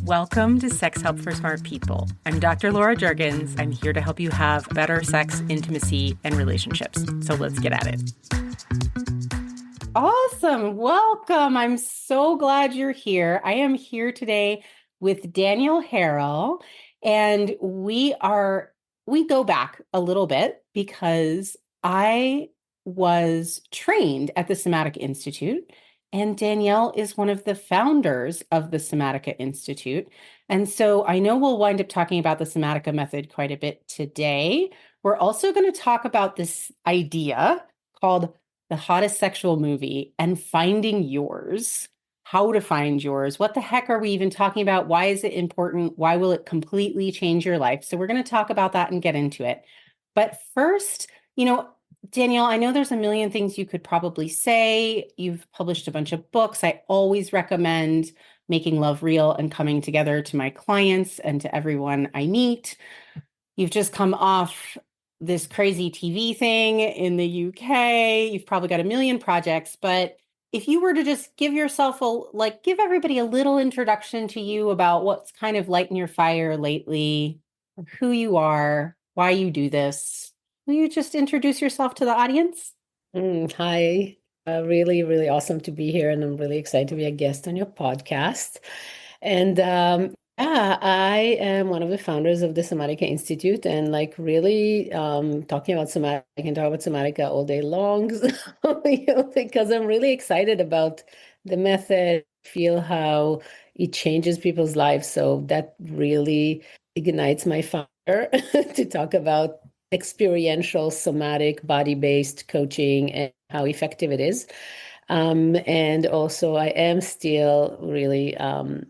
Welcome to Sex Help for Smart People. I'm Dr. Laura Jurgens. I'm here to help you have better sex, intimacy, and relationships. So let's get at it. Awesome. Welcome. I'm so glad you're here. I am here today with Danielle Harel, and we go back a little bit because I was trained at the Somatica Institute, and Danielle is one of the founders of the Somatica Institute. And so I know we'll wind up talking about the Somatica method quite a bit today. We're also going to talk about this idea called the hottest sexual movie and finding yours, how to find yours. What the heck are we even talking about? Why is it important? Why will it completely change your life? So we're going to talk about that and get into it. But first, Danielle, I know there's a million things you could probably say. You've published a bunch of books. I always recommend making love real and coming together to my clients and to everyone I meet. You've just come off this crazy TV thing in the UK. You've probably got a million projects, but if you were to just give everybody a little introduction to you about what's kind of lighting your fire lately, who you are, why you do this, will you just introduce yourself to the audience? Hi, really, really awesome to be here, and I'm really excited to be a guest on your podcast. And yeah, I am one of the founders of the Somatica Institute, and really talking about Somatica, I can talk about Somatica all day long, because I'm really excited about the method, feel how it changes people's lives. So that really ignites my fire to talk about experiential, somatic, body-based coaching and how effective it is. And also I am still really, I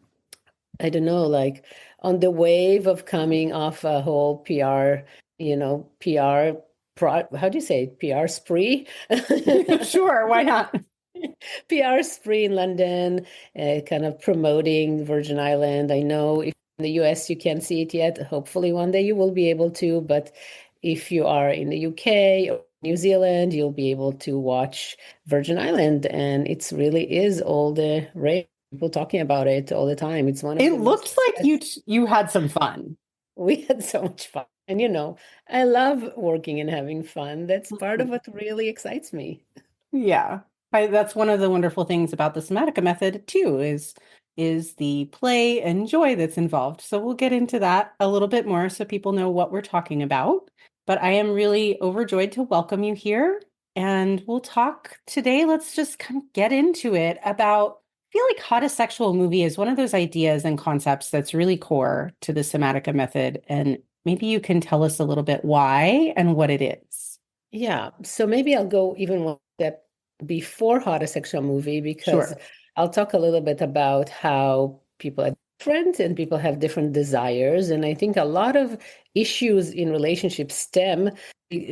don't know, on the wave of coming off a whole PR, how do you say it? PR spree? Sure, why not? PR spree in London, kind of promoting Virgin Island. I know if in the US you can't see it yet. Hopefully one day you will be able to, but if you are in the UK or New Zealand, you'll be able to watch Virgin Island, and it's really is all the rage. People talking about it all the time. It's one of It the looks like you had some fun. We had so much fun. And I love working and having fun. That's part of what really excites me. Yeah. That's one of the wonderful things about the Somatica method too, is the play and joy that's involved. So we'll get into that a little bit more so people know what we're talking about. But I am really overjoyed to welcome you here. And we'll talk today. Let's just kind of get into it about, I feel like hottest sexual movie is one of those ideas and concepts that's really core to the Somatica method. And maybe you can tell us a little bit why and what it is. Yeah. So maybe I'll go even one step before hottest sexual movie, because Sure. I'll talk a little bit about how people are different and people have different desires. And I think a lot of issues in relationships stem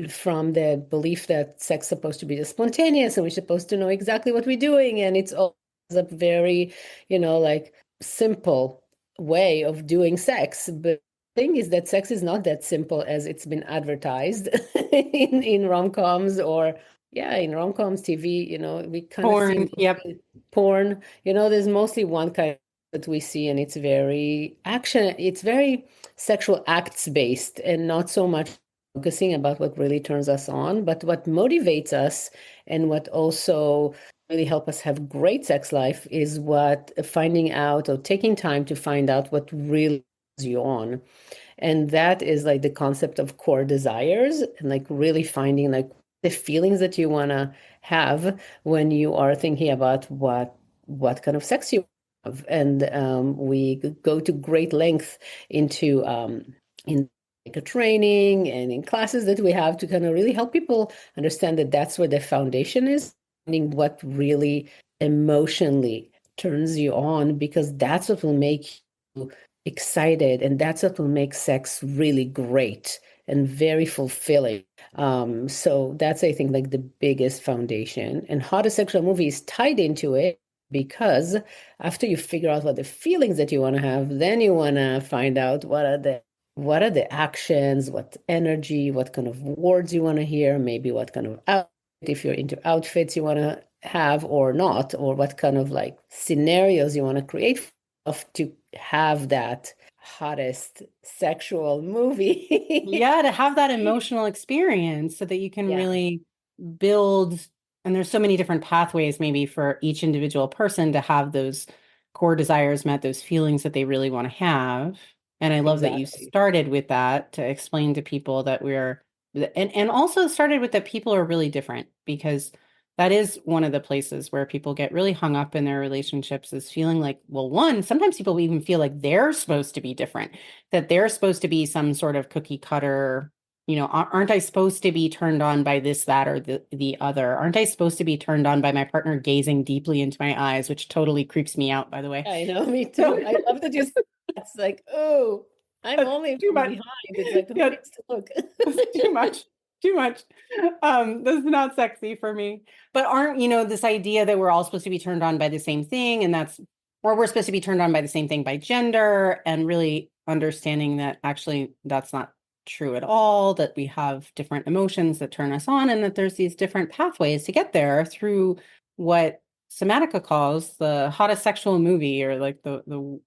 from the belief that sex is supposed to be just spontaneous and we're supposed to know exactly what we're doing. And it's all a very, simple way of doing sex. But the thing is that sex is not that simple as it's been advertised in rom-coms or in rom-coms, TV, we kind of see Porn. Yep. porn, there's mostly one kind that we see, and it's very it's very sexual acts based and not so much focusing about what really turns us on, but what motivates us and what also really help us have great sex life is what finding out or taking time to find out what really turns you on. And that is like the concept of core desires, and really finding the feelings that you want to have when you are thinking about what kind of sex you have. And we go to great length into in a training and in classes that we have to kind of really help people understand that that's where the foundation is, finding what really emotionally turns you on, because that's what will make you excited, and that's what will make sex really great and very fulfilling. So that's, I think, the biggest foundation. And how the sexual movie is tied into it, because after you figure out what the feelings that you want to have, then you want to find out what are the actions, what energy, what kind of words you want to hear, maybe what kind of outfit, if you're into outfits you want to have or not, or what kind of scenarios you want to create. love to have that hottest sexual movie. Yeah, to have that emotional experience so that you can Yeah, really build, and there's so many different pathways maybe for each individual person to have those core desires met, those feelings that they really want to have. And I love that you exactly. started with that to explain to people that and also started with that people are really different, because that is one of the places where people get really hung up in their relationships, is feeling like, well, one, sometimes people even feel like they're supposed to be different, that they're supposed to be some sort of cookie cutter, aren't I supposed to be turned on by this, that, or the other? Aren't I supposed to be turned on by my partner gazing deeply into my eyes, which totally creeps me out, by the way. I know, me So too. I love that you said that's like, oh, I'm that's only too from much. behind. It's like, who Yeah, needs to look? that's too much. Too much. That's not sexy for me. But aren't, this idea that we're all supposed to be turned on by the same thing, and or we're supposed to be turned on by the same thing by gender, and really understanding that actually that's not true at all, that we have different emotions that turn us on, and that there's these different pathways to get there through what Somatica calls the hottest sexual movie, or like the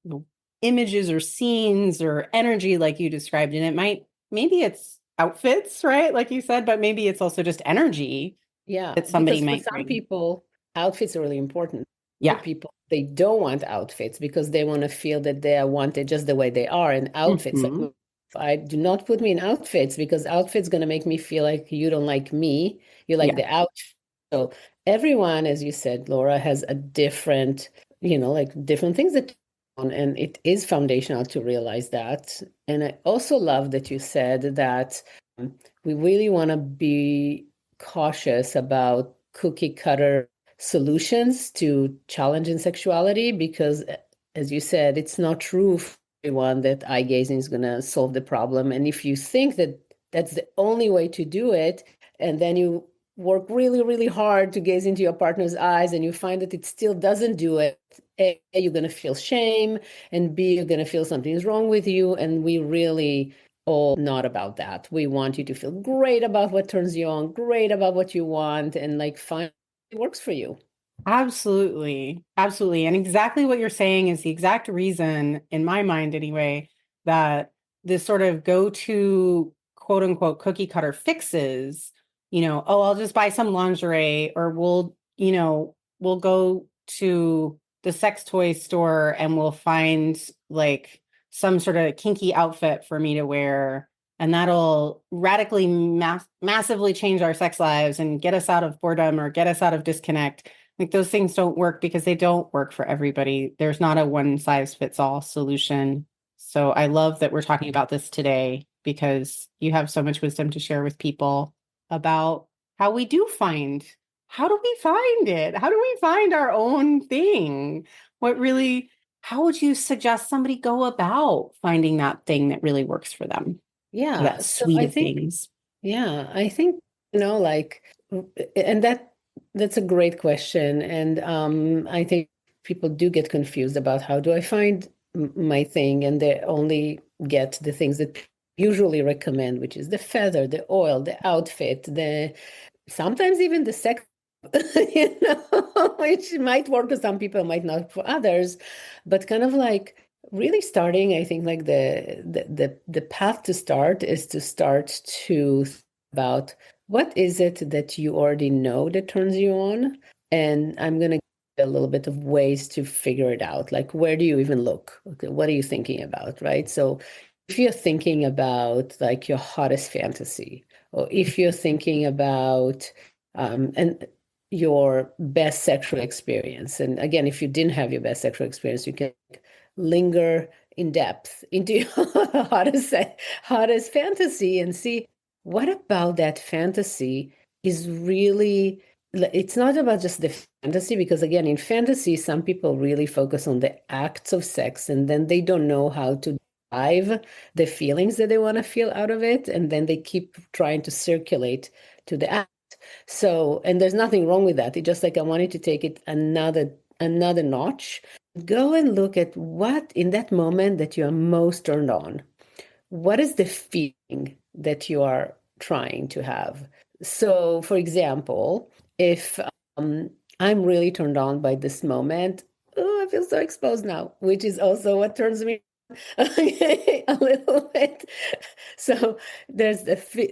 images or scenes or energy like you described. And maybe it's outfits, right? Like you said, but maybe it's also just energy Yeah, that somebody because for might some bring. people, outfits are really important. Other Yeah. people, they don't want outfits because they want to feel that they are wanted just the way they are. And outfits, like, Hmm. I do not put me in outfits because outfits going to make me feel like you don't like me. You like Yeah. the outfit. So everyone, as you said, Laura, has a different, like different things that on, and it is foundational to realize that. And I also love that you said that we really want to be cautious about cookie cutter solutions to challenge in sexuality because, as you said, it's not true for everyone that eye gazing is going to solve the problem. And if you think that that's the only way to do it, and then you work really, really hard to gaze into your partner's eyes and you find that it still doesn't do it, A, you're going to feel shame, and B, you're going to feel something's wrong with you. And we really all not about that. We want you to feel great about what turns you on, great about what you want, and like find what works for you. Absolutely. Absolutely. And exactly what you're saying is the exact reason, in my mind anyway, that this sort of go-to quote unquote cookie cutter fixes, oh, I'll just buy some lingerie, or we'll go to the sex toy store and we'll find like some sort of kinky outfit for me to wear. And that'll radically massively change our sex lives and get us out of boredom or get us out of disconnect. Like, those things don't work because they don't work for everybody. There's not a one size fits all solution. So I love that we're talking about this today, because you have so much wisdom to share with people about how we do find, how do we find it? How do we find our own thing? What really, how would you suggest somebody go about finding that thing that really works for them? Yeah. That So suite I of think, things. yeah, I think, like, and that's a great question. And I think people do get confused about how do I find my thing, and they only get the things that usually recommend, which is the feather, the oil, the outfit, the sometimes even the sex, which might work for some people, might not for others, but kind of like really starting, I think like the path to start is to start to think about what is it that you already know that turns you on, and I'm gonna give you a little bit of ways to figure it out. Like, where do you even look? Okay, what are you thinking about, right? So if you're thinking about like your hottest fantasy, or if you're thinking about and your best sexual experience. And again, if you didn't have your best sexual experience, you can linger in depth into your hottest fantasy and see what about that fantasy is really, it's not about just the fantasy, because again, in fantasy, some people really focus on the acts of sex and then they don't know how to drive the feelings that they want to feel out of it. And then they keep trying to circulate to the act. So, and there's nothing wrong with that. It's just like I wanted to take it another notch. Go and look at what in that moment that you are most turned on. What is the feeling that you are trying to have? So, for example, if I'm really turned on by this moment, oh, I feel so exposed now, which is also what turns me a little bit. So there's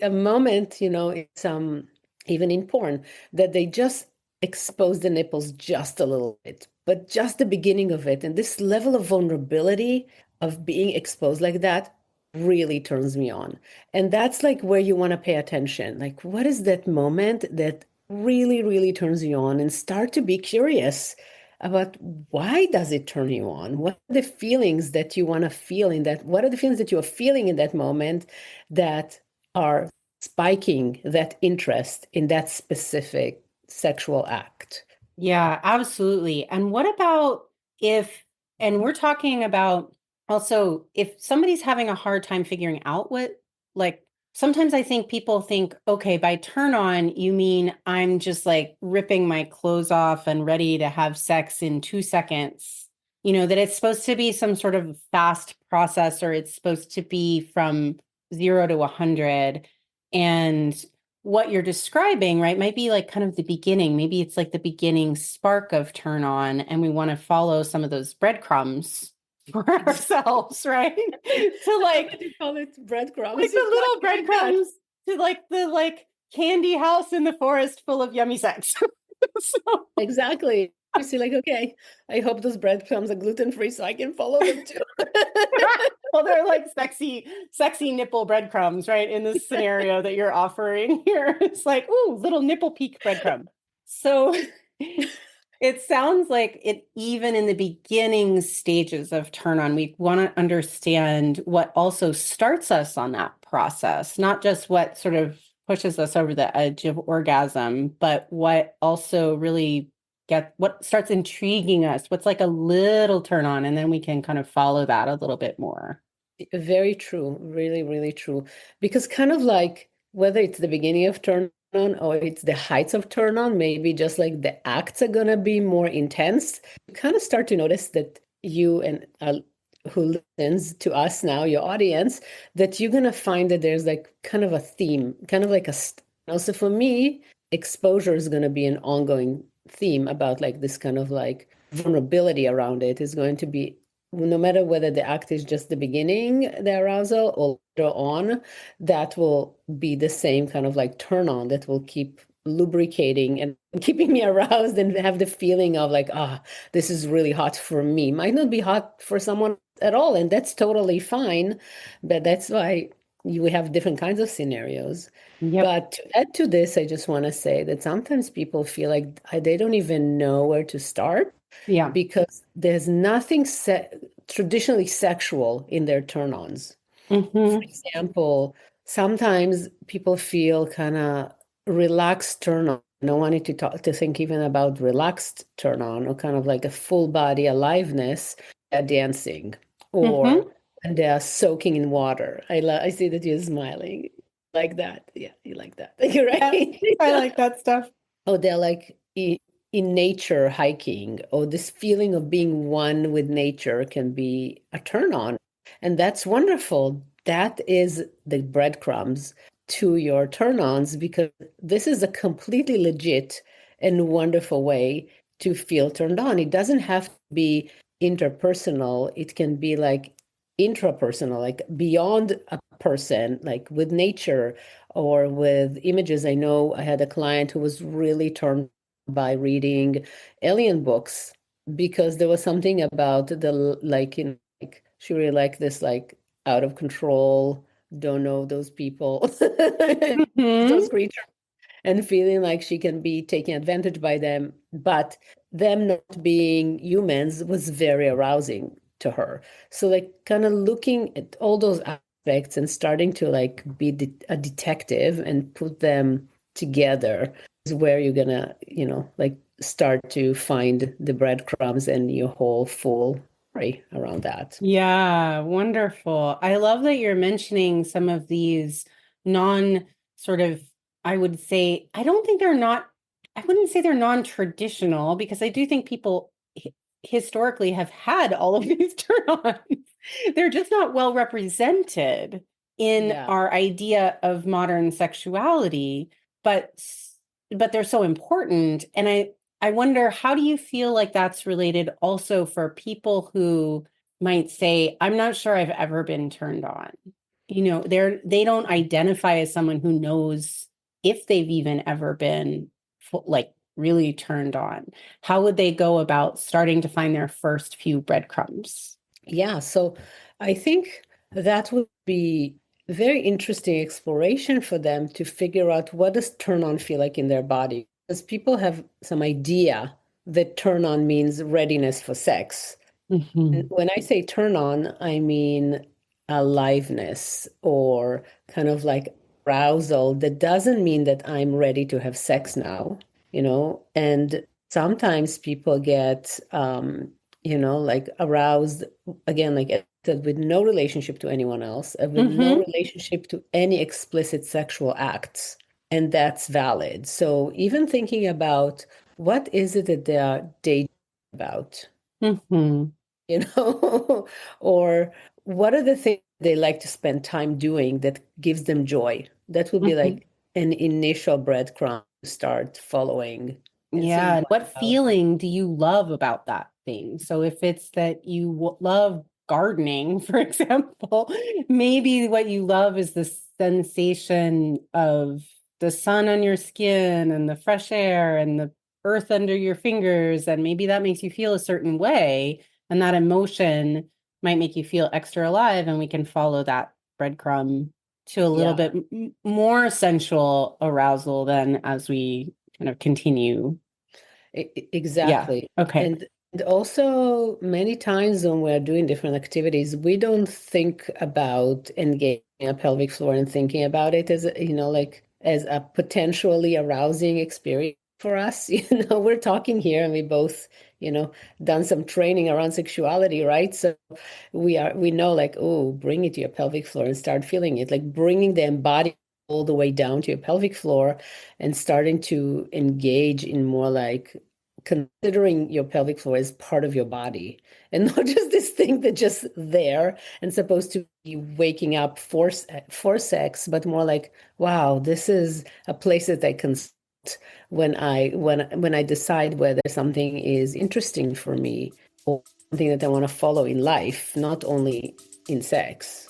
a moment, in some, even in porn, that they just expose the nipples just a little bit, but just the beginning of it. And this level of vulnerability of being exposed like that really turns me on. And that's like where you want to pay attention. Like, what is that moment that really, really turns you on, and start to be curious about why does it turn you on? What are the feelings that you want to feel in that? What are the feelings that you are feeling in that moment that are spiking that interest in that specific sexual act? Yeah, absolutely. And what about if, and we're talking about also if somebody's having a hard time figuring out what, like, sometimes I think people think, okay, by turn on, you mean I'm just like ripping my clothes off and ready to have sex in 2 seconds, that it's supposed to be some sort of fast process, or it's supposed to be from 0 to 100. And what you're describing, right, might be like kind of the beginning. Maybe it's like the beginning spark of turn on, and we want to follow some of those breadcrumbs for ourselves, right? To What do you call it? Breadcrumbs. like the little Like that. breadcrumbs to like the candy house in the forest full of yummy sex. So, Exactly. You see, like, okay, I hope those breadcrumbs are gluten-free so I can follow them too. well, they're like sexy nipple breadcrumbs, right? In this scenario that you're offering here, it's like, ooh, little nipple peak breadcrumb. So it sounds like it, even in the beginning stages of turn on, we want to understand what also starts us on that process, not just what sort of pushes us over the edge of orgasm, but what also really what starts intriguing us, what's like a little turn on, and then we can kind of follow that a little bit more. Very true. Really, really true. Because kind of like whether it's the beginning of turn on or it's the heights of turn on, maybe just like the acts are gonna be more intense, you kind of start to notice that you and who listens to us now, your audience, that you're gonna find that there's like kind of a theme, kind of like so for me, exposure is gonna be an ongoing theme about like this kind of like vulnerability around it is going to be, no matter whether the act is just the beginning, the arousal, or later on, that will be the same kind of like turn on that will keep lubricating and keeping me aroused and have the feeling of like, this is really hot for me. Might not be hot for someone at all, and that's totally fine. But that's why we have different kinds of scenarios. Yep. But to add to this, I just want to say that sometimes people feel like they don't even know where to start Yeah. because there's nothing traditionally sexual in their turn-ons. For Hmm. example, sometimes people feel kind of relaxed turn-on. I don't want to think even about relaxed turn-on or kind of like a full body aliveness at dancing or Hmm. and they're soaking in water. I see that you're smiling like that. Yeah, you like that. You're Yeah, right. I like that stuff. Oh, they're like in nature hiking, or this feeling of being one with nature can be a turn on. And that's wonderful. That is the breadcrumbs to your turn ons because this is a completely legit and wonderful way to feel turned on. It doesn't have to be interpersonal, it can be like intrapersonal, like beyond a person, like with nature or with images. I know I had a client who was really turned by reading alien books because there was something about the like, like she really liked this like out of control, don't know those people, Hmm. those creatures, and feeling like she can be taken advantage by them, but them not being humans was very arousing to her. So like kind of looking at all those aspects and starting to like be a detective and put them together is where you're gonna, like start to find the breadcrumbs and your whole full story around that. Yeah, wonderful. I love that you're mentioning some of these non sort of, I would say, I wouldn't say they're non-traditional, because I do think people historically have had all of these turn-ons. They're just not well represented in Yeah. our idea of modern sexuality, but they're so important. And I wonder, how do you feel like that's related also for people who might say, I'm not sure I've ever been turned on. They don't identify as someone who knows if they've even ever been like really turned on. How would they go about starting to find their first few breadcrumbs? Yeah, so I think that would be very interesting exploration for them to figure out what does turn on feel like in their body. Because people have some idea that turn on means readiness for sex. And Hmm. when I say turn on, I mean aliveness or kind of like arousal. That doesn't mean that I'm ready to have sex now, and sometimes people get like aroused again, like I said, with no relationship to anyone else, with no Hmm. relationship to any explicit sexual acts, and that's valid. So even thinking about what is it that they are dating about, Hmm. you know, or what are the things they like to spend time doing that gives them joy? That would be Hmm. like an initial breadcrumb to start following and Yeah. seeing, And what wow, feeling do you love about that thing? So if it's that you love gardening, for example, maybe what you love is the sensation of the sun on your skin and the fresh air and the earth under your fingers. And maybe that makes you feel a certain way. And that emotion might make you feel extra alive. And we can follow that breadcrumb to a little yeah, bit more sensual arousal than as we kind of continue. Yeah. exactly. Okay. And also many times when we're doing different activities, we don't think about engaging a pelvic floor and thinking about it as like as a potentially arousing experience for us. We're talking here and we both, done some training around sexuality, right? So we know like, oh, bring it to your pelvic floor and start feeling it, like bringing the embodiment all the way down to your pelvic floor and starting to engage in more like considering your pelvic floor as part of your body and not just this thing that's just there and supposed to be waking up for sex, but more like, wow, this is a place that I can when I decide whether something is interesting for me or something that I want to follow in life, not only in sex.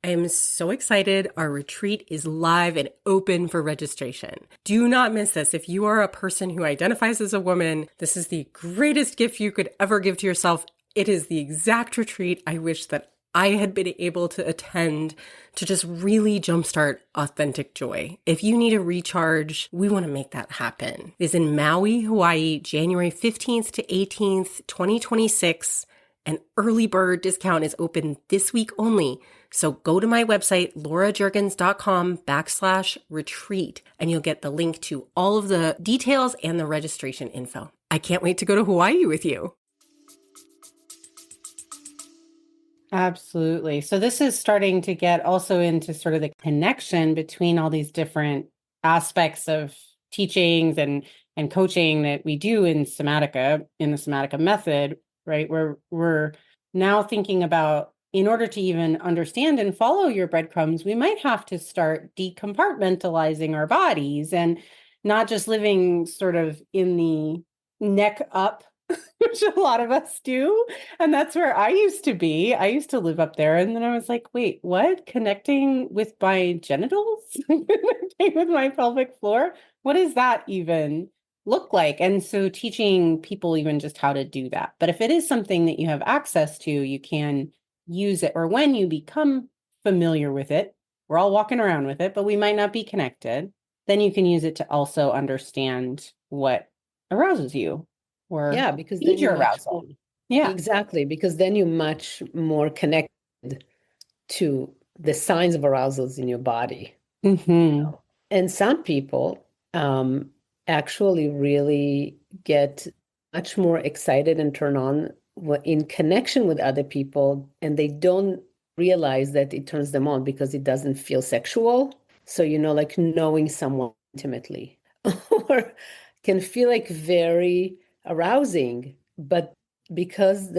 I am so excited. Our retreat is live and open for registration. Do not miss this. If you are a person who identifies as a woman, this is the greatest gift you could ever give to yourself. It is the exact retreat I wish that I had been able to attend to just really jumpstart authentic joy. If you need a recharge, we want to make that happen. It is in Maui, Hawaii, January 15th to 18th, 2026. An early bird discount is open this week only. So go to my website, laurajurgens.com/retreat, and you'll get the link to all of the details and the registration info. I can't wait to go to Hawaii with you. Absolutely. So this is starting to get also into sort of the connection between all these different aspects of teachings and coaching that we do in Somatica, in the Somatica method, right? Where we're now thinking about, in order to even understand and follow your breadcrumbs, we might have to start decompartmentalizing our bodies and not just living sort of in the neck up, which a lot of us do. And that's where I used to be. I used to live up there. And then I was like, wait, what? Connecting with my genitals? Connecting with my pelvic floor? What does that even look like? And so teaching people even just how to do that. But if it is something that you have access to, you can use it. Or when you become familiar with it, we're all walking around with it, but we might not be connected. Then you can use it to also understand what arouses you or Yeah, because then feed you're your much more, arousal. Yeah. exactly, because then you're much more connected to the signs of arousals in your body. Hmm. And some people actually really get much more excited and turn on in connection with other people, and they don't realize that it turns them on because it doesn't feel sexual. So, like knowing someone intimately, or can feel like very arousing, but because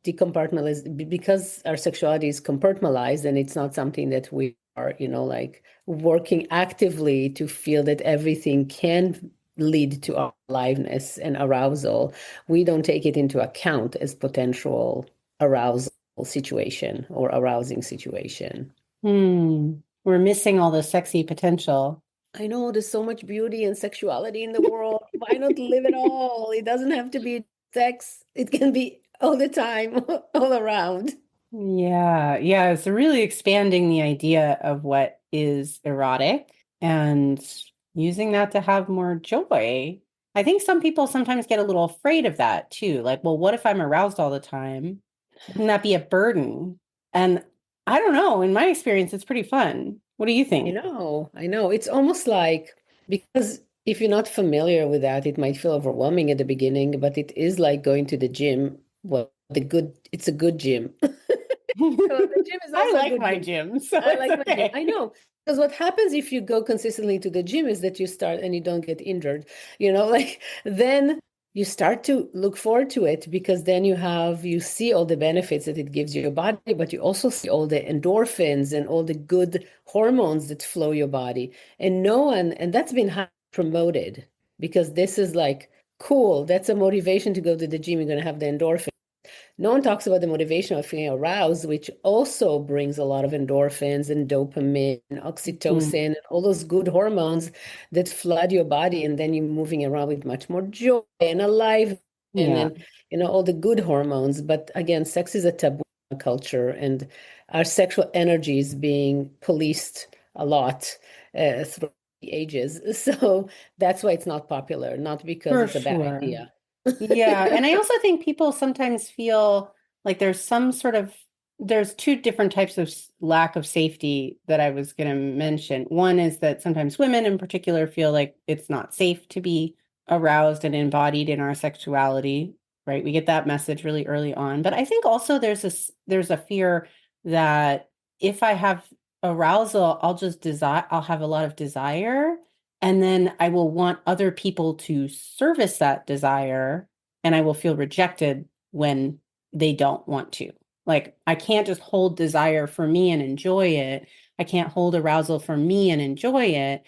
because our sexuality is compartmentalized and it's not something that we are, like working actively to feel that everything can lead to our aliveness and arousal, we don't take it into account as potential arousal situation or arousing situation. Hmm. We're missing all the sexy potential. I know there's so much beauty and sexuality in the world. Why not live it all? It doesn't have to be sex. It can be all the time, all around. Yeah, yeah, it's really expanding the idea of what is erotic and using that to have more joy. I think some people sometimes get a little afraid of that too. Like, well, what if I'm aroused all the time? Wouldn't that be a burden? And I don't know, in my experience, it's pretty fun. What do you I think? know, I know. It's almost like, because if you're not familiar with that, it might feel overwhelming at the beginning, but it is like going to the gym. Well, it's a good gym. Well, the gym is I also a like good my gym. gym, so I it's like my gym. okay. I know. Because what happens if you go consistently to the gym is that you start and you don't get injured, like then you start to look forward to it, because then you see all the benefits that it gives your body, but you also see all the endorphins and all the good hormones that flow your body. And no one, and that's been highly promoted, because this is like, cool, that's a motivation to go to the gym. You're going to have the endorphins. No one talks about the motivation of feeling aroused, which also brings a lot of endorphins and dopamine and Mm, oxytocin and all those good hormones that flood your body. And then you're moving around with much more joy and alive yeah, and all the good hormones. But again, sex is a taboo in our culture, and our sexual energy is being policed a lot through the ages. So that's why it's not popular, not because for it's a bad sure. idea. Yeah, and I also think people sometimes feel like there's two different types of lack of safety that I was going to mention. One is that sometimes women in particular feel like it's not safe to be aroused and embodied in our sexuality, right? We get that message really early on. But I think also there's a fear that if I have arousal, I'll have a lot of desire, and then I will want other people to service that desire, and I will feel rejected when they don't want to. Like, I can't just hold desire for me and enjoy it. I can't hold arousal for me and enjoy it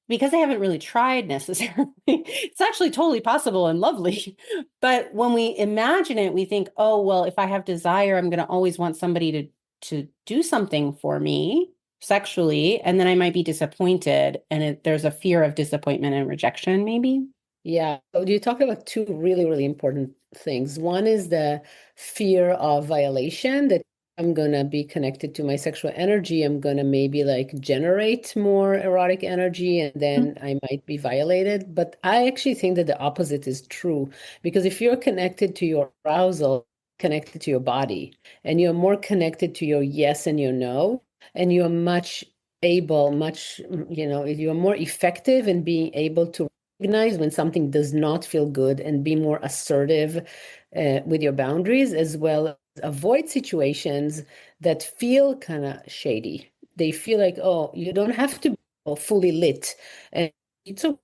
because I haven't really tried necessarily. It's actually totally possible and lovely. But when we imagine it, we think, oh, well, if I have desire, I'm going to always want somebody to do something for me sexually, and then I might be disappointed. And there's a fear of disappointment and rejection, maybe. Yeah, so you talked about two really, really important things. One is the fear of violation, that I'm gonna be connected to my sexual energy. I'm gonna maybe like generate more erotic energy, and then I might be violated. But I actually think that the opposite is true, because if you're connected to your arousal, connected to your body, and you're more connected to your yes and your no, and you're you're more effective in being able to recognize when something does not feel good and be more assertive with your boundaries, as well as avoid situations that feel kind of shady. They feel like, oh, you don't have to be fully lit. And it's so,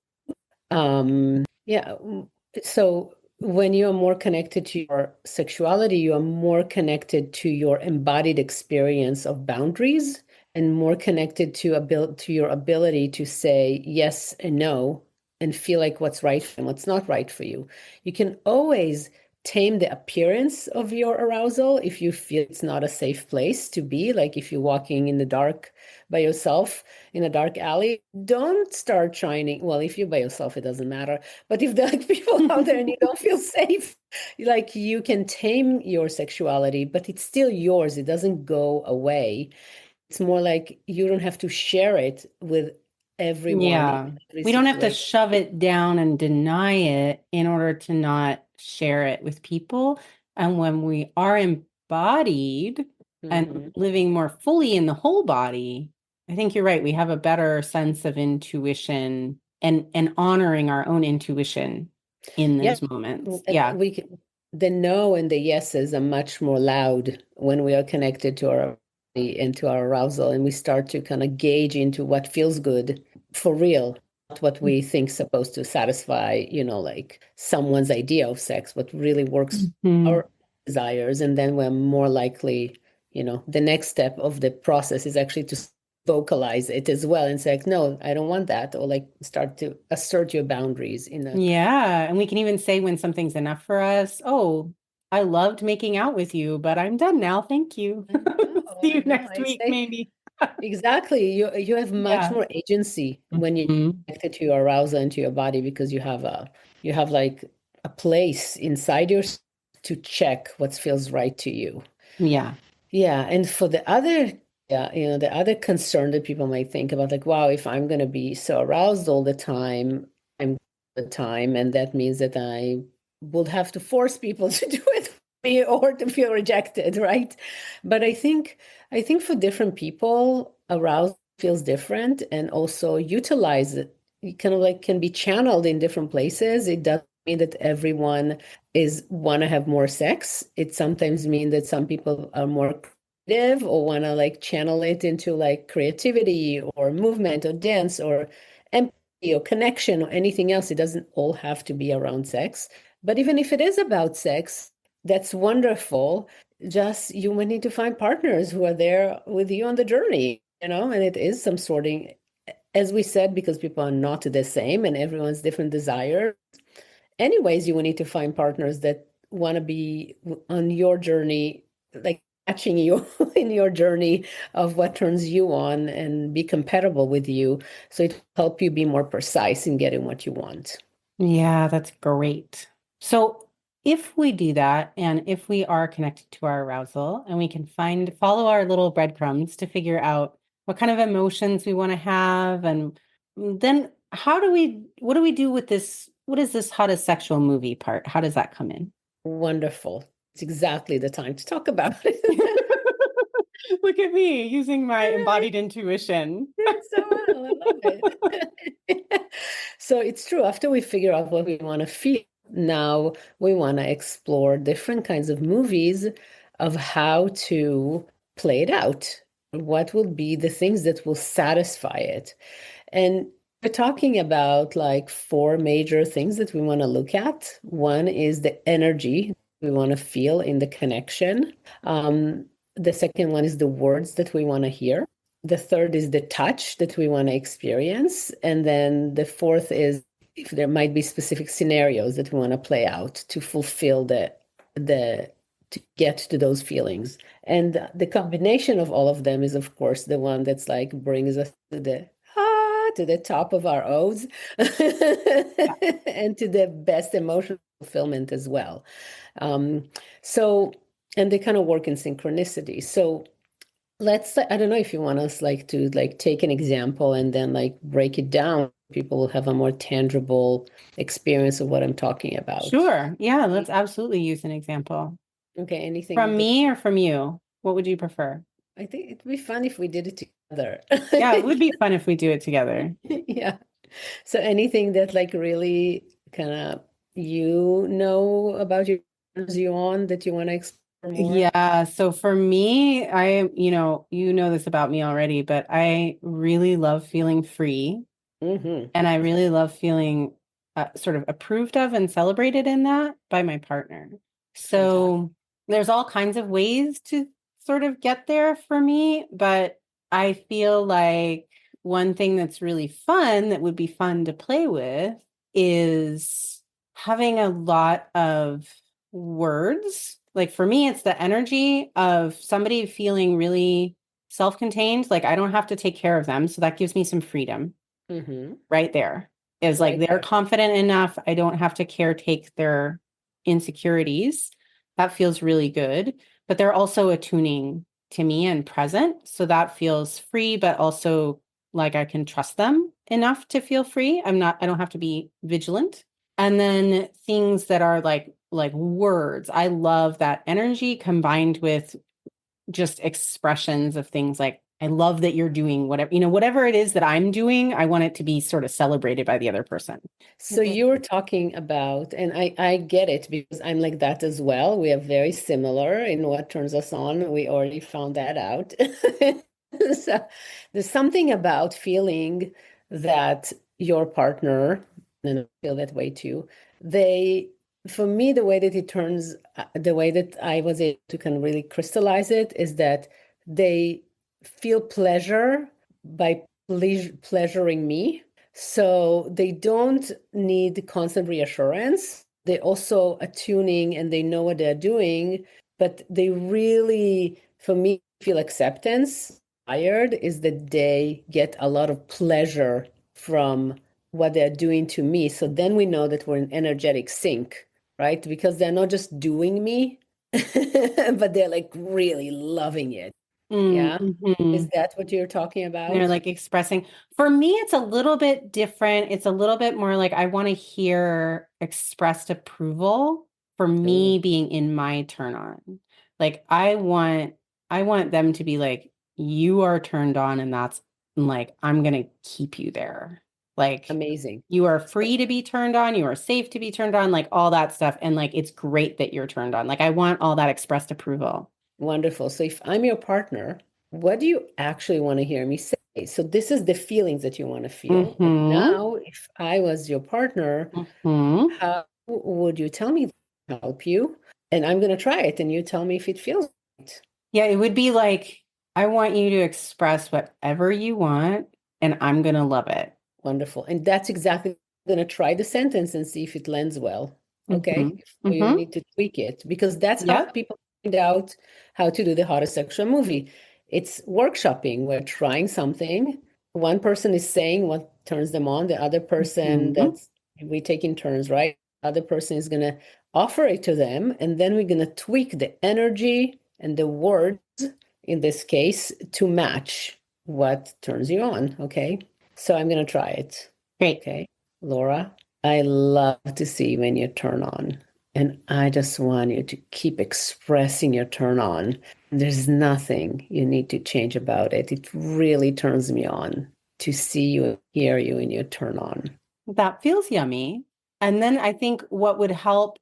yeah. So when you're more connected to your sexuality, you are more connected to your embodied experience of boundaries, and more connected to your ability to say yes and no, and feel like what's right and what's not right for you. You can always tame the appearance of your arousal if you feel it's not a safe place to be. Like if you're walking in the dark by yourself in a dark alley, don't start shining. Well, if you're by yourself, it doesn't matter. But if there are people out there and you don't feel safe, like you can tame your sexuality, but it's still yours. It doesn't go away. It's more like you don't have to share it with everyone in Yeah. every We don't have to situation. shove it down and deny it in order to not share it with people. And when we are embodied and Mhm. living more fully in the whole body, I think you're right. We have a better sense of intuition and honoring our own intuition in Yeah, those moments. and Yeah. the no and the yeses are much more loud when we are connected to our body and to our arousal, and we start to kind of gauge into what feels good for real, not what we think supposed to satisfy, like someone's idea of sex, what really works Mhm. our desires, and then we're more likely, the next step of the process is actually to vocalize it as well and say, like, no, I don't want that, or like start to assert your boundaries in a Yeah. And we can even say when something's enough for us, oh, I loved making out with you, but I'm done now. Thank you. See you I know. next I week, say maybe. exactly. You have much Yeah. more agency when you're Mhm. connected to your arousal and to your body because you have like a place inside yourself to check what feels right to you. Yeah. Yeah, and for the other, yeah, the other concern that people might think about, like, wow, if I'm going to be so aroused all the time, I'm all the time, and that means that I would have to force people to do it for me or to feel rejected, right? But I think for different people, arousal feels different, and also utilize it. It kind of like can be channeled in different places. It doesn't mean that everyone is want to have more sex. It sometimes means that some people are more creative or want to like channel it into like creativity or movement or dance or empathy or connection or anything else. It doesn't all have to be around sex. But even if it is about sex, that's wonderful. Just you might need to find partners who are there with you on the journey, and it is some sorting, as we said, because people are not the same and everyone's different desire. Anyways, you will need to find partners that want to be on your journey, like matching you in your journey of what turns you on and be compatible with you. So it help you be more precise in getting what you want. Yeah, that's great. So if we do that, and if we are connected to our arousal, and we can follow our little breadcrumbs to figure out what kind of emotions we want to have, and then what do we do with this? What is this hottest sexual movie part? How does that come in? Wonderful. It's exactly the time to talk about it. Look at me using my embodied intuition. Did so well. I love it. So it's true. After we figure out what we want to feel, now we want to explore different kinds of movies of how to play it out. What will be the things that will satisfy it? And we're talking about like four major things that we want to look at. One is the energy we want to feel in the connection. The second one is the words that we want to hear. The third is the touch that we want to experience. And then the fourth is if there might be specific scenarios that we want to play out to fulfill the to get to those feelings. And the combination of all of them is, of course, the one that's like brings us to the top of our O's and to the best emotional fulfillment as well. Um, so, and they kind of work in synchronicity. So I don't know if you want us like to like take an example and then like break it down. People will have a more tangible experience of what I'm talking about. Sure. Yeah, let's absolutely use an example. Okay, anything From that me or from you? What would you prefer? I think it'd be fun if we did it together. Yeah, it would be fun if we do it together. Yeah. So anything that like really kind of about your turns you on that you want to explore more? Yeah, so for me, you know this about me already, but I really love feeling free, Mm-hmm. and I really love feeling sort of approved of and celebrated in that by my partner. Fantastic. So there's all kinds of ways to sort of get there for me, but I feel like one thing that's really fun that would be fun to play with is having a lot of words. Like for me, it's the energy of somebody feeling really self-contained. Like I don't have to take care of them. So that gives me some freedom Mm-hmm. right there. Is like Right they're there. confident enough. I don't have to caretake their insecurities. That feels really good. But they're also attuning to me and present. So that feels free, but also like I can trust them enough to feel free. I don't have to be vigilant. And then things that are like words. I love that energy combined with just expressions of things like I love that you're doing whatever, whatever it is that I'm doing, I want it to be sort of celebrated by the other person. So you were talking about, and I get it because I'm like that as well. We are very similar in what turns us on. We already found that out. So there's something about feeling that your partner, and I feel that way too, they, for me, the way that I was able to kind of really crystallize it is that they feel pleasure by pleasuring me. So they don't need constant reassurance. They also attuning and they know what they're doing, but they really, for me, feel acceptance. Tired is that they get a lot of pleasure from what they're doing to me. So then we know that we're in energetic sync, right? Because they're not just doing me, but they're like really loving it. Yeah. Mm-hmm. Is that what you're talking They're about? like expressing. For me, it's a little bit different. It's a little bit more like I want to hear expressed approval for Oh, me being in my turn on. Like I want them to be like, you are turned on, and that's like, I'm gonna keep you there. Like amazing. you are So free to be turned on, you are safe to be turned on, like all that stuff. And like it's great that you're turned on. Like I want all that expressed approval. wonderful. So if I'm your partner, what do you actually want to hear me say? So this is the feelings that you want to feel. And Mm-hmm. now, if I was your partner, Mm-hmm. how would you tell me to help you? And I'm going to try it, and you tell me if it feels right. Yeah, it would be like, I want you to express whatever you want, and I'm gonna love it. Wonderful. And that's exactly, I'm going to try the sentence and see if it lands well. Mm-hmm. Okay. So you Mm-hmm. need to tweak it because that's how Yep. people find out how to do the hottest sexual movie. It's workshopping. We're trying something. One person is saying what turns them on, the other person Mm-hmm. that's we take in turns, right? Other person is going to offer it to them, and then we're going to tweak the energy and the words in this case to match what turns you on. Okay. So I'm going to try it. Great. Okay. Laura, I love to see when you turn on. And I just want you to keep expressing your turn on. There's nothing you need to change about it. It really turns me on to see you and hear you in your turn on. That feels yummy. And then I think what would help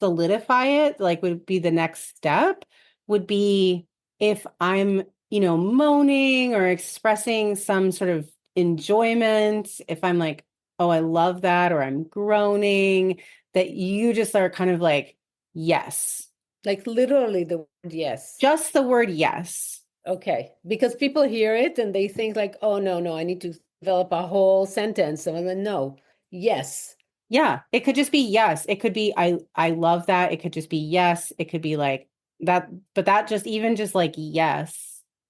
solidify it, like would be the next step, would be if I'm, moaning or expressing some sort of enjoyment, if I'm like, oh, I love that, or I'm groaning, that you just are kind of like, yes, Like literally the word yes. just the word yes. Okay. Because people hear it and they think like, oh no, no, I need to develop a whole sentence. So I'm like, no, yes, Yeah, it could just be yes. It could be I love that. It could just be yes. It could be like that, but that just even just like yes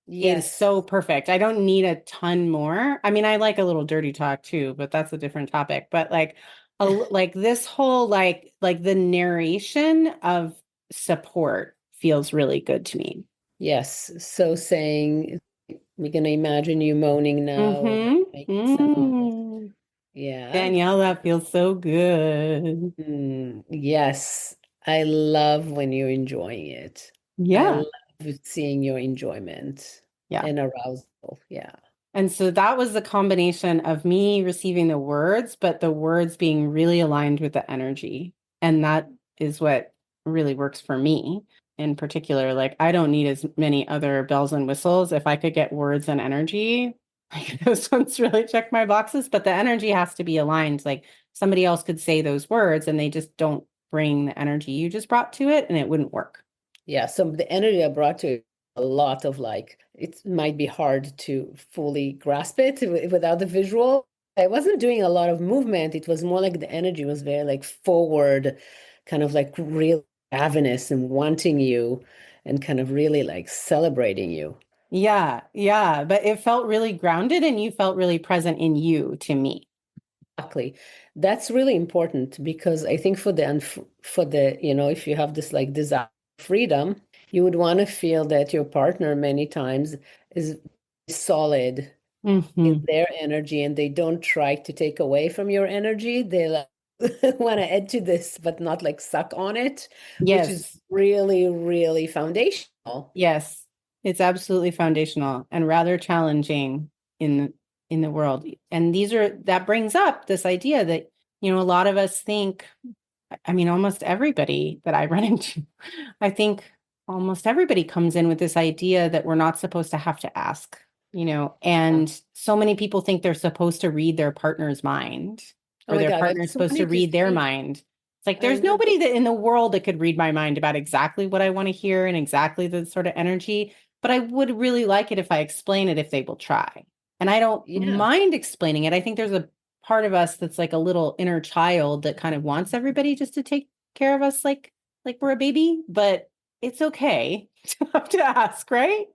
is yes, so perfect. I don't need a ton more. I mean, I like a little dirty talk too, but that's a different topic. But like like this whole like the narration of support feels really good to me. yes. So saying, we're gonna imagine you moaning now, Mm-hmm. making some, Mm. yeah. Danielle, that feels so good. Yes, I love when you're enjoying it. I Yeah. love seeing your enjoyment Yeah. and arousal. Yeah. And so that was the combination of me receiving the words, but the words being really aligned with the energy. And that is what really works for me in particular. Like, I don't need as many other bells and whistles. If I could get words and energy, like, those ones really check my boxes, but the energy has to be aligned. Like, somebody else could say those words and they just don't bring the energy you just brought to it, and it wouldn't work. Yeah. So the energy I brought to it, a lot of like, it might be hard to fully grasp it without the visual. I wasn't doing a lot of movement. It was more like the energy was very like forward, kind of like real ravenous and wanting you and kind of really like celebrating you. Yeah, yeah. But it felt really grounded and you felt really present in you to me. Exactly. That's really important because I think for the if you have this like desire for freedom, you would want to feel that your partner many times is solid in Hmm. their energy and they don't try to take away from your energy. They like want to add to this, but not like suck on it, which is Yes, really, really foundational. yes. It's absolutely foundational and rather challenging in in the world. And that brings up this idea that, a lot of us think, I mean, almost everybody that I run into, I think almost everybody comes in with this idea that we're not supposed to have to ask, Yeah. and so many people think they're supposed to read their partner's mind Oh or my their God, I partner's just supposed to wanted to read their see. mind. It's like I there's know. nobody that in the world that could read my mind about exactly what I want to hear and exactly the sort of energy, but I would really like it if I explain it if they will try. And I don't Yeah. mind explaining it. I think there's a part of us that's like a little inner child that kind of wants everybody just to take care of us like we're a baby, but it's okay to have to ask, right?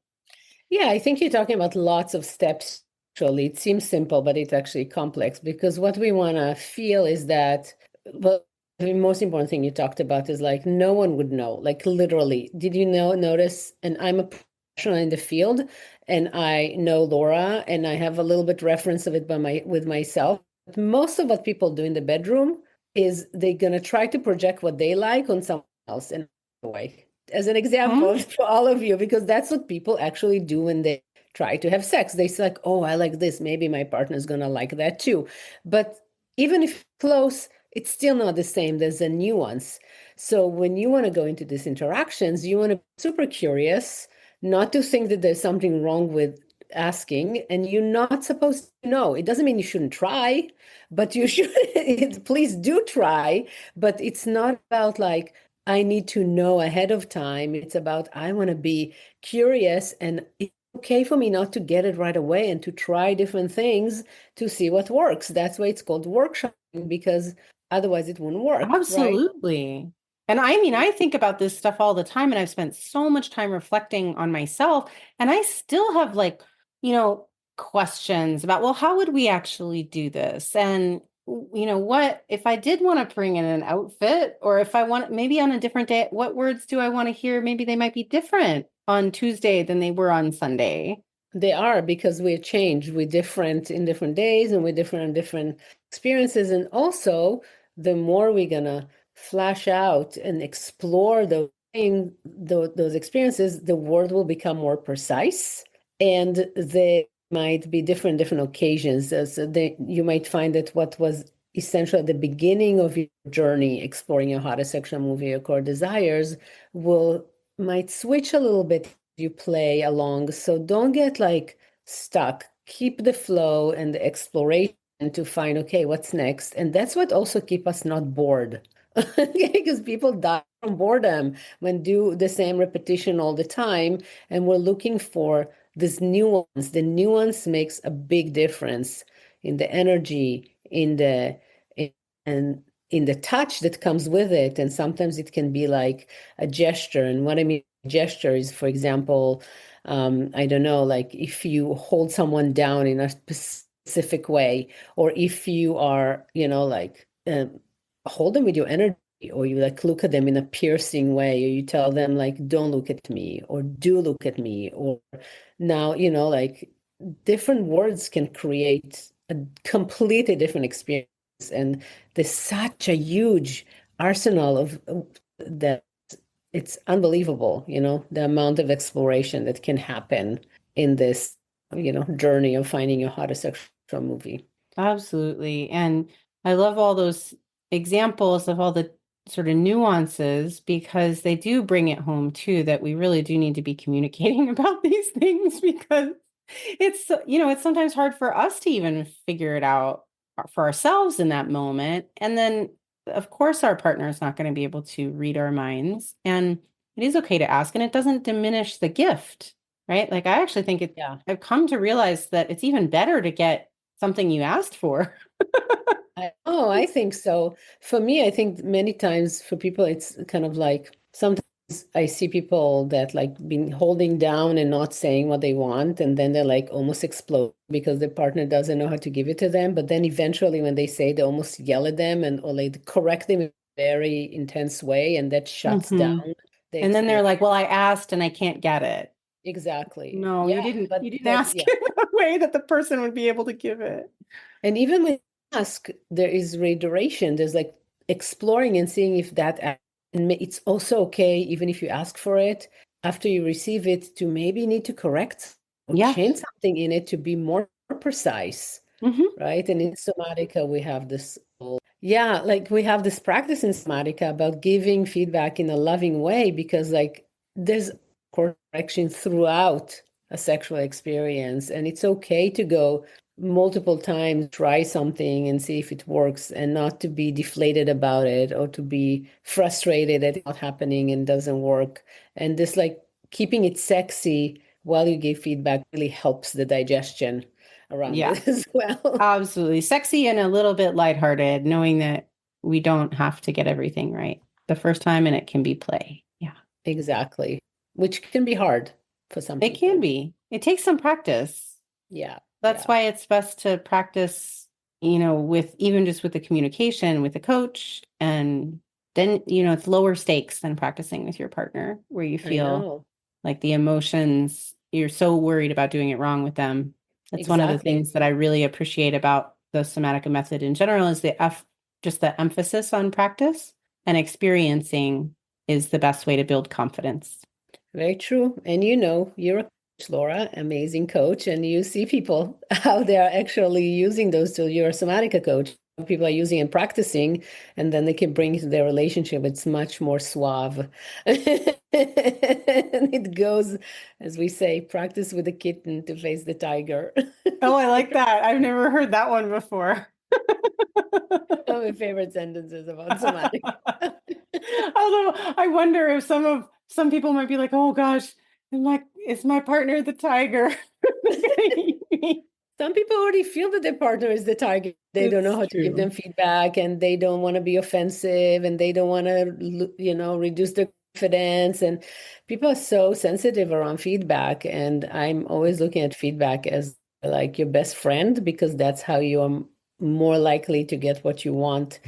Yeah, I think you're talking about lots of steps. Actually, it seems simple, but it's actually complex because what we want to feel is that, well, the most important thing you talked about is like no one would know, like literally. Did you notice? And I'm a professional in the field, and I know Laura, and I have a little bit reference of it by with myself. Most of what people do in the bedroom is they're gonna try to project what they like on someone else in a way as an example Hmm. for all of you, because that's what people actually do when they try to have sex. They say like, oh, I like this. Maybe my partner's gonna like that too. But even if close, it's still not the same. There's a nuance. So when you want to go into these interactions, you want to be super curious, not to think that there's something wrong with asking, and you're not supposed to know. It doesn't mean you shouldn't try, but you should please do try. But it's not about like, I need to know ahead of time. It's about I want to be curious, and it's okay for me not to get it right away and to try different things to see what works. That's why it's called workshopping, because otherwise it wouldn't work, right? Absolutely. And I mean, I think about this stuff all the time, and I've spent so much time reflecting on myself, and I still have like, you know, questions about, well, how would we actually do this? And, what if I did want to bring in an outfit, or if I want maybe on a different day, what words do I want to hear? Maybe they might be different on Tuesday than they were on Sunday. They are, because we're changed. We're different in different days, and we're different in different experiences. And also, the more we're gonna flash out and explore those experiences, the word will become more precise, and they might be different occasions. So you might find that what was essential at the beginning of your journey exploring your hottest sexual movie, your core desires, will might switch a little bit. You play along. So don't get like stuck. Keep the flow and the exploration to find, okay, what's next? And that's what also keep us not bored. Because people die from boredom when do the same repetition all the time. And we're looking for this nuance. The nuance makes a big difference in the energy, and in the touch that comes with it. And sometimes it can be like a gesture. And what I mean gesture is, for example, I don't know, like if you hold someone down in a specific way, or if you are, like hold them with your energy, or you like look at them in a piercing way, or you tell them like, don't look at me, or do look at me, or now, like different words can create a completely different experience. And there's such a huge arsenal of that. It's unbelievable, the amount of exploration that can happen in this, journey of finding your hottest sexual movie. Absolutely. And I love all those examples of all the sort of nuances because they do bring it home too that we really do need to be communicating about these things because it's sometimes hard for us to even figure it out for ourselves in that moment. And then, of course, our partner is not going to be able to read our minds. And it is okay to ask, and it doesn't diminish the gift, right? Like, I actually think Yeah. I've come to realize that it's even better to get something you asked for. I think so. For me, I think many times for people, it's kind of like sometimes I see people that like been holding down and not saying what they want, and then they're like almost explode because their partner doesn't know how to give it to them. But then eventually, when they say, they almost yell at them and or like correct them in a very intense way, and that shuts Hmm. down the And then they're experience. like, well, I asked and I can't get it. Exactly. No, Yeah, you didn't but ask yeah. it in a way that the person would be able to give it. And even when you ask, there is reiteration. There's like exploring and seeing if and it's also okay, even if you ask for it, after you receive it, to maybe need to correct or change Yes. something in it to be more precise, Hmm. right? And in Somatica, we have this. Yeah, like we have this practice in Somatica about giving feedback in a loving way, because like there's correction throughout a sexual experience, and it's okay to go multiple times, try something and see if it works, and not to be deflated about it or to be frustrated that it's not happening and doesn't work. And this like keeping it sexy while you give feedback really helps the digestion around Yeah, it as well. absolutely. Sexy and a little bit lighthearted, knowing that we don't have to get everything right the first time and it can be play. Yeah, Exactly. Which can be hard for some it can people. be. It takes some practice. Yeah. That's Yeah. why it's best to practice, with even just with the communication with the coach. And then, it's lower stakes than practicing with your partner, where you I feel know. like the emotions, you're so worried about doing it wrong with them. That's one of the Exactly. things that I really appreciate about the Somatica method in general is just the emphasis on practice and experiencing is the best way to build confidence. Very true. And you're a coach, Laura, amazing coach, and you see people how they are actually using those tools. You're a somatica coach. People are using and practicing, and then they can bring to their relationship. It's much more suave. And it goes, as we say, practice with the kitten to face the tiger. Oh, I like that. I've never heard that one before. One of my favorite sentences about somatic. Although I wonder if some people might be like, "Oh gosh, is my partner the tiger?" Some people already feel that their partner is the target. They don't know It's how to give them true. feedback, and they don't want to be offensive, and they don't want to, reduce their confidence. And people are so sensitive around feedback. And I'm always looking at feedback as like your best friend because that's how you are more likely to get what you want.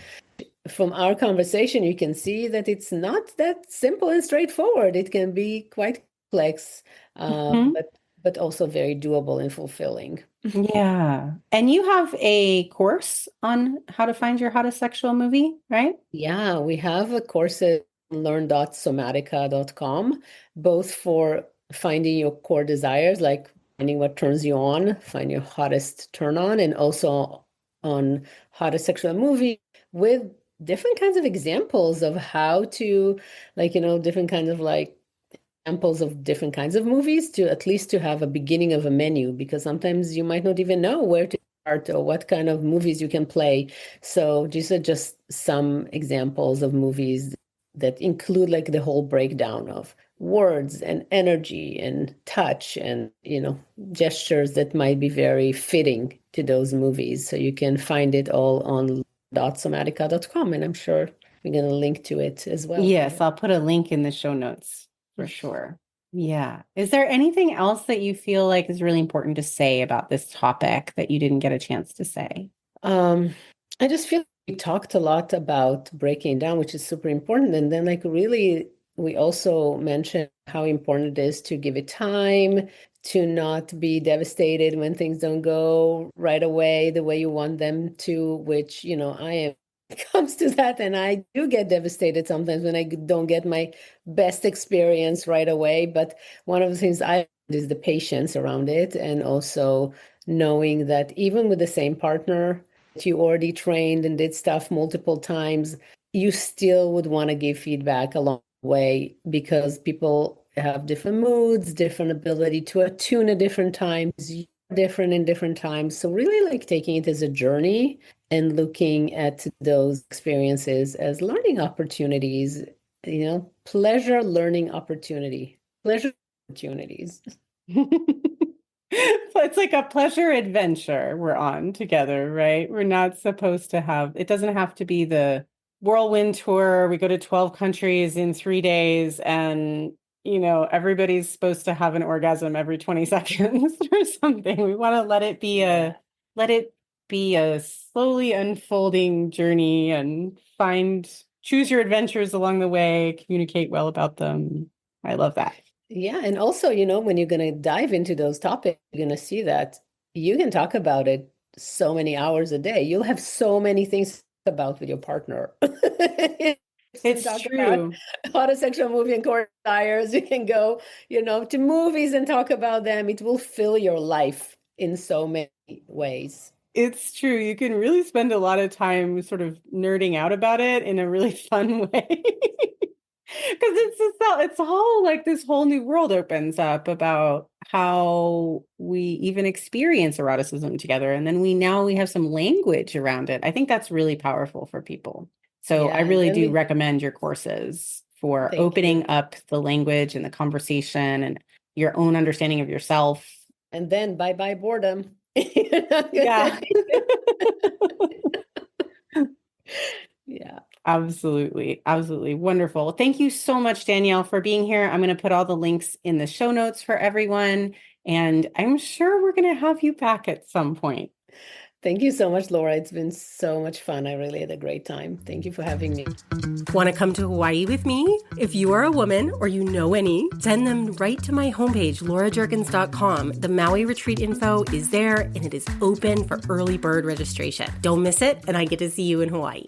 From our conversation, you can see that it's not that simple and straightforward. It can be quite complex, Mhm. but also very doable and fulfilling. Yeah. And you have a course on how to find your hottest sexual movie, right? Yeah, we have a course at learn.somatica.com, both for finding your core desires, like finding what turns you on, find your hottest turn on, and also on hottest sexual movie with different kinds of examples of how to, different kinds of examples of different kinds of movies to at least to have a beginning of a menu, because sometimes you might not even know where to start or what kind of movies you can play. So these are just some examples of movies that include like the whole breakdown of words and energy and touch and gestures that might be very fitting to those movies. So you can find it all on .somatica.com, and I'm sure we're going to link to it as well. Yes, I'll put a link in the show notes for sure. Yeah. Is there anything else that you feel like is really important to say about this topic that you didn't get a chance to say? Um, I just feel we talked a lot about breaking down, which is super important. And then really we also mentioned how important it is to give it time, to not be devastated when things don't go right away the way you want them to, which, I am when it comes to that. And I do get devastated sometimes when I don't get my best experience right away. But one of the things I learned is the patience around it, and also knowing that even with the same partner, you already trained and did stuff multiple times, you still would want to give feedback along the way because people have different moods, different ability to attune at different times, different in different times. So really taking it as a journey and looking at those experiences as learning opportunities, pleasure learning opportunity, pleasure opportunities. So it's like a pleasure adventure we're on together, right? We're not supposed to it doesn't have to be the whirlwind tour. We go to 12 countries in 3 days and, everybody's supposed to have an orgasm every 20 seconds or something. We want to let it be a slowly unfolding journey and choose your adventures along the way, communicate well about them. I love that. Yeah, and also, when you're going to dive into those topics, you're going to see that you can talk about it so many hours a day. You'll have so many things to talk about with your partner. You can It's talk about true. homosexual movie and core desires. You can go, to movies and talk about them. It will fill your life in so many ways. It's true. You can really spend a lot of time sort of nerding out about it in a really fun way. Because it's all like this whole new world opens up about how we even experience eroticism together. And then we have some language around it. I think that's really powerful for people. So I Yeah, and really then do recommend your courses for thank you. opening up the language and the conversation and your own understanding of yourself. And then bye-bye boredom. Yeah. Yeah. Absolutely. Absolutely. Wonderful. Thank you so much, Danielle, for being here. I'm going to put all the links in the show notes for everyone. And I'm sure we're going to have you back at some point. Thank you so much, Laura. It's been so much fun. I really had a great time. Thank you for having me. Want to come to Hawaii with me? If you are a woman or you know any, send them right to my homepage, laurajurgens.com. The Maui retreat info is there and it is open for early bird registration. Don't miss it, and I get to see you in Hawaii.